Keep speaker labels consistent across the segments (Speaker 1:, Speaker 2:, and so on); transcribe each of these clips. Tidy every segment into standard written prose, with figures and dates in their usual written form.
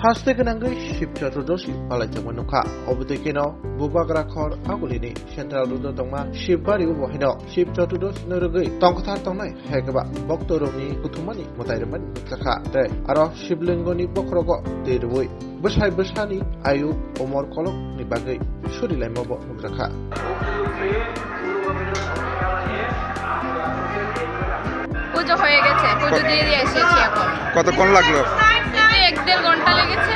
Speaker 1: Haste kenangai ship chatudoshi palaichangman nukha obudekeno bubagrakhor agulini central rudo tongma shipbari ubohino ship chatudos nurugai tongkthar tongnai hegaba boktoroni kuthumani motairman nukha te aro shiblingoni bokrogo deroi besai besani ayu omor kolok ni bagai surilai mobo nukha
Speaker 2: পুজো হয়ে গেছে পুজো দিয়ে এসেছি এখন
Speaker 3: কতক্ষণ লাগলো?
Speaker 2: এক দেড় ঘন্টা লেগেছে।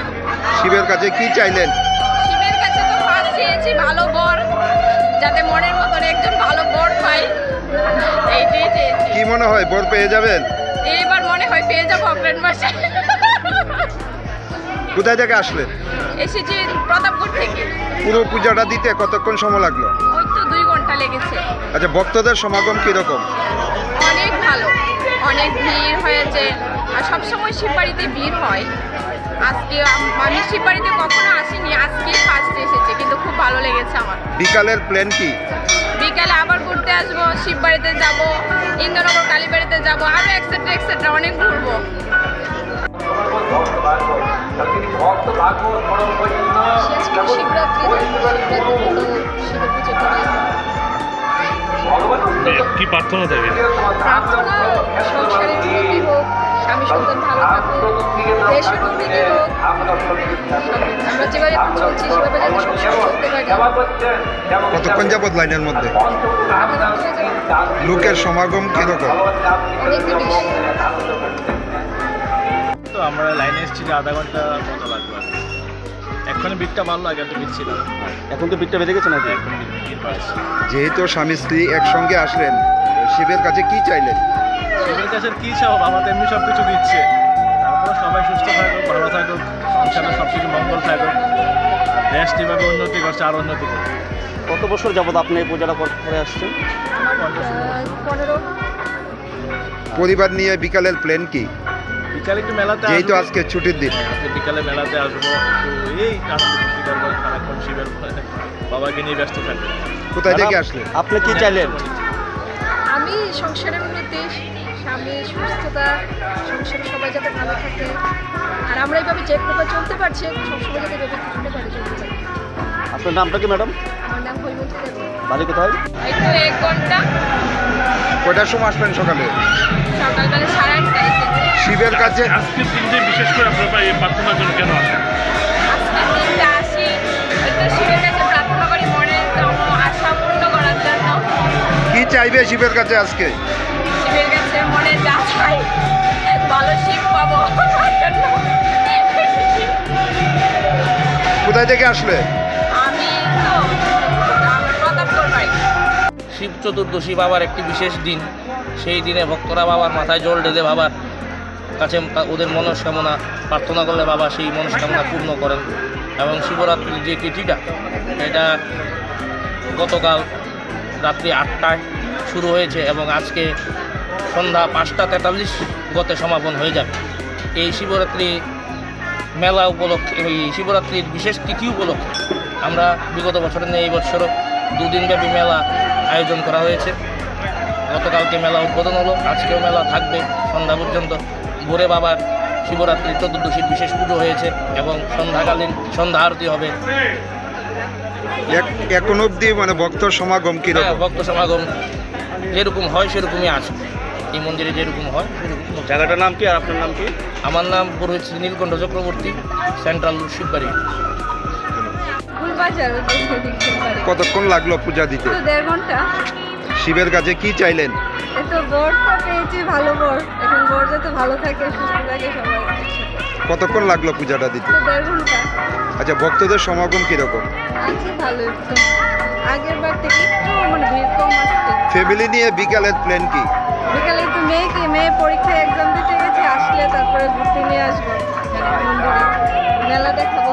Speaker 3: শিবের কাছে কি চাইলেন?
Speaker 2: শিবের কাছে তো ফার্স্ট চেয়েছি ভালো বর, যাতে মনের মতন একজন ভালো বর পাই, এইটাই চেয়েছি।
Speaker 3: কি মনে হয় বর পেয়ে যাবেন?
Speaker 2: এইবার মনে হয় পেয়ে যাবো অগ্রাণ মাসে।
Speaker 3: কোথায় থেকে আসলেন?
Speaker 2: এসেছি প্রতাপপুর থেকে।
Speaker 3: পুরো পূজাটা দিতে কতক্ষণ সময় লাগলো?
Speaker 2: ওই তো 2 ঘন্টা লেগেছে।
Speaker 3: আচ্ছা, ভক্তদের সমাগম কিরকম?
Speaker 2: অনেক ভালো, অনেক ভিড় হয়েছে আর সবসময় শিববাড়িতে ভিড় হয়। আজকে আমি শিববাড়িতে কখনো আসিনি, আজকে ফার্স্ট এসেছি, কিন্তু খুব ভালো লেগেছে আমার।
Speaker 3: বিকালের প্ল্যান কি?
Speaker 2: বিকালে আবার ঘুরতে আসবো, শিববাড়িতে যাব, ইন্দ্রনগর কালীবাড়িতে যাব, আরো এক্সেট্রা এক্সেট্রা অনেক ঘুরবো।
Speaker 4: কি প্রার্থনা দেবেন?
Speaker 2: প্রার্থনা সংসারের উন্নতি হোক, স্বামী সন্তান ভালো থাকুক, দেশের উন্নতি হোক, আমরা যেভাবে এখন চলছি সেভাবে যাতে সংসার চলতে পারি।
Speaker 3: কতক্ষণ যাবত লাইনের মধ্যে? লোকের সমাগম কিরকম?
Speaker 2: অনেক বেশি।
Speaker 4: তো আমরা লাইনে এসেছি যে আধা ঘন্টা মতো লাগবে। এখন বিটটা ভালো লাগে, তো বিট ছিল,
Speaker 5: এখন তো বিটটা বেড়ে গেছে নাকি?
Speaker 4: এখন বিট পাচ্ছি।
Speaker 3: যেহেতু স্বামী স্ত্রী একসঙ্গে আসলেন, শিবের কাছে কি চাইলেন?
Speaker 4: শিবের কাছে কি চাও, বাবা তো এমনি সব কিছু দিচ্ছে। তারপর সবাই সুস্থ থাকুক, ভালো থাকুক, সংসারে সব কিছু মঙ্গল থাকুক, দেশ কীভাবে উন্নতি করছে আরও উন্নতি করুক।
Speaker 5: কত বছর যাবত আপনি এই পূজাটা করে আসছেন?
Speaker 2: 15।
Speaker 3: পরিবার নিয়ে বিকালের প্ল্যান কি?
Speaker 4: বিকালে একটু মেলাতে
Speaker 3: যেহেতু
Speaker 4: আসবো।
Speaker 3: আজকে ছুটির দিন,
Speaker 4: আজকে বিকালে মেলাতে আসবো, একটু এই সারাক্ষণ শিবের বাবাকে নিয়ে ব্যস্ত থাকবে।
Speaker 3: কোথায় থেকে আসলেন?
Speaker 5: আপনি কি চাইলেন?
Speaker 2: আমি সংসারের উন্নতি, স্বামীর সুস্থতা, সংসারে সবাই যাতে ভালো থাকে, আর আমরা এইভাবে যেভাবে চলতে পারছি সবসময় যাতে এভাবে থাকতে পারি, চলতে পারি।
Speaker 5: আপনার নামটা কি ম্যাডাম?
Speaker 2: আমার নাম হৈমন্তী দেবী।
Speaker 5: বাড়ি কোথায়?
Speaker 2: এই তো 1 ঘন্টা।
Speaker 3: কয়টার সময় আসবেন সকালে?
Speaker 2: সকালবেলা 8:30টায় এসেছি।
Speaker 3: শিবের কাছে
Speaker 4: আজকের দিনটা বিশেষ করে আপনারা এই প্রার্থনার জন্য কেন আসেন?
Speaker 2: আজকের দিনটা আসি হয়তো শিবের কাছে প্রার্থনা করি মনের আশা পূর্ণ করার জন্য।
Speaker 3: কি চাইবে শিবের কাছে আজকে?
Speaker 2: শিবের কাছে মনে যা চাই ভালো শিব পাবো তার জন্য।
Speaker 3: কোথায় থেকে আসলে?
Speaker 2: আমি তো আমার প্রতাপপুর বাড়ি।
Speaker 6: শিব চতুর্দশী বাবার একটি বিশেষ দিন। সেই দিনে ভক্তরা বাবার মাথায় জল ঢেলে বাবার কাছে ওদের মনস্কামনা প্রার্থনা করলে বাবা সেই মনস্কামনা পূর্ণ করেন। এবং শিবরাত্রির যে তিথিটা, এটা গতকাল রাত্রি 8টায় শুরু হয়েছে এবং আজকে সন্ধ্যা 5:43 গতে সমাপন হয়ে যাবে। এই শিবরাত্রি মেলা উপলক্ষে, এই শিবরাত্রির বিশেষ তিথি উপলক্ষে আমরা বিগত বছরের নিয়ে এই বছরও 2 দিনব্যাপী মেলা আয়োজন করা হয়েছে। গতকালকে মেলা উদ্বোধন হলো, আজকেও মেলা থাকবে সন্ধ্যা পর্যন্ত। ভোরে বাবার শিবরাত্রি চতুর্দশীর বিশেষ পুজো হয়েছে এবং সন্ধ্যাকালীন সন্ধ্যা আরতি হবে।
Speaker 3: এখন অবধি মানে ভক্তর সমাগম
Speaker 6: হ্যাঁ,
Speaker 3: কিরকম?
Speaker 6: ভক্ত সমাগম যেরকম হয় সেরকমই আছে। এই মন্দিরে যেরকম হয় সেরকম।
Speaker 5: জায়গাটার নাম কি আর আপনার নাম কি?
Speaker 6: আমার নাম পুরোহিত শ্রী নীলকণ্ঠ চক্রবর্তী, সেন্ট্রাল শিববাড়ি।
Speaker 2: ফুলবাজার
Speaker 3: কতক্ষণ লাগলো পূজা দিতে?
Speaker 2: 1.5 ঘন্টা।
Speaker 3: শিবের কাছে কি চাইলেন?
Speaker 2: এতো বরটা পেয়েছি, ভালো বর। এখন বর যাতে ভালো থাকে, সুস্থ থাকে সবাই।
Speaker 3: কতক্ষণ লাগলো পূজাটা দিতে?
Speaker 2: 1.5 ঘন্টা।
Speaker 3: আচ্ছা, ভক্তদের সমাগম কিরকম?
Speaker 2: আছে ভালো একটু, আগের বার থেকে একটু মানে ভিড় কম আসছে।
Speaker 3: ফ্যামিলি নিয়ে বিকালের প্ল্যান কি?
Speaker 2: বিকালে একটু মেয়ে পরীক্ষায় এক্সাম দিতে গেছে, আসলে তারপরে ঘুরতে নিয়ে আসবো মন্দিরে, মেলা দেখাবো।